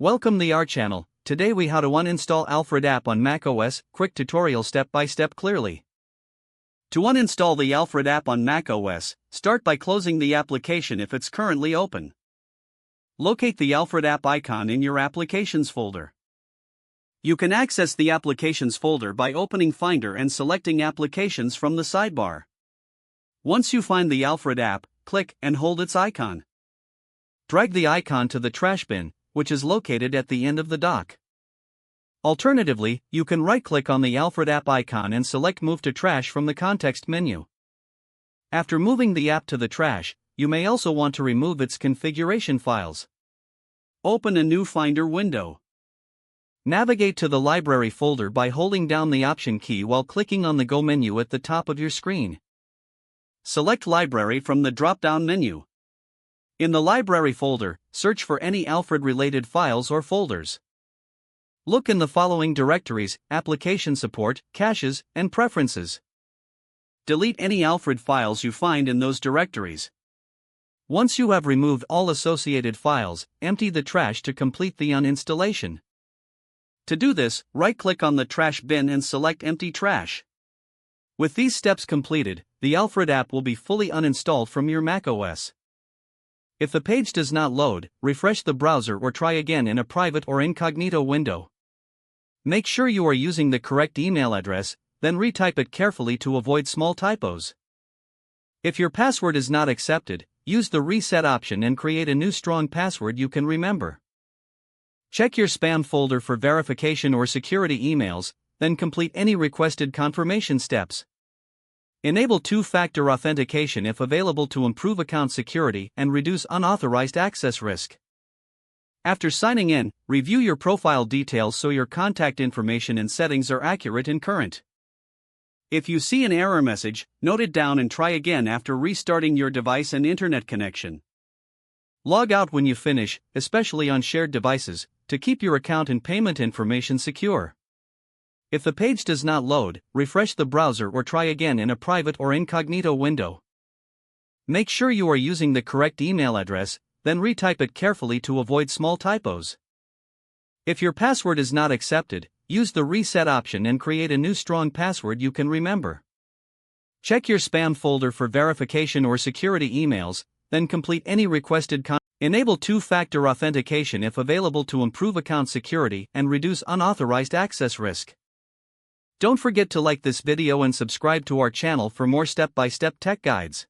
Welcome to our channel. Today we how to uninstall Alfred app on macOS, quick tutorial step by step clearly. To uninstall the Alfred app on macOS, start by closing the application if it's currently open. Locate the Alfred app icon in your Applications folder. You can access the Applications folder by opening Finder and selecting Applications from the sidebar. Once you find the Alfred app, click and hold its icon. Drag the icon to the trash bin, which is located at the end of the dock. Alternatively, you can right-click on the Alfred app icon and select Move to Trash from the context menu. After moving the app to the trash, you may also want to remove its configuration files. Open a new Finder window. Navigate to the Library folder by holding down the Option key while clicking on the Go menu at the top of your screen. Select Library from the drop-down menu. In the Library folder, search for any Alfred-related files or folders. Look in the following directories: Application Support, Caches, and Preferences. Delete any Alfred files you find in those directories. Once you have removed all associated files, empty the trash to complete the uninstallation. To do this, right-click on the trash bin and select Empty Trash. With these steps completed, the Alfred app will be fully uninstalled from your macOS. If the page does not load, refresh the browser or try again in a private or incognito window. Make sure you are using the correct email address, then retype it carefully to avoid small typos. If your password is not accepted, use the reset option and create a new strong password you can remember. Check your spam folder for verification or security emails, then complete any requested confirmation steps. Enable two-factor authentication if available to improve account security and reduce unauthorized access risk. After signing in, review your profile details so your contact information and settings are accurate and current. If you see an error message, note it down and try again after restarting your device and internet connection. Log out when you finish, especially on shared devices, to keep your account and payment information secure. If the page does not load, refresh the browser or try again in a private or incognito window. Make sure you are using the correct email address, then retype it carefully to avoid small typos. If your password is not accepted, use the reset option and create a new strong password you can remember. Check your spam folder for verification or security emails, then complete any requested Enable two-factor authentication if available to improve account security and reduce unauthorized access risk. Don't forget to like this video and subscribe to our channel for more step-by-step tech guides.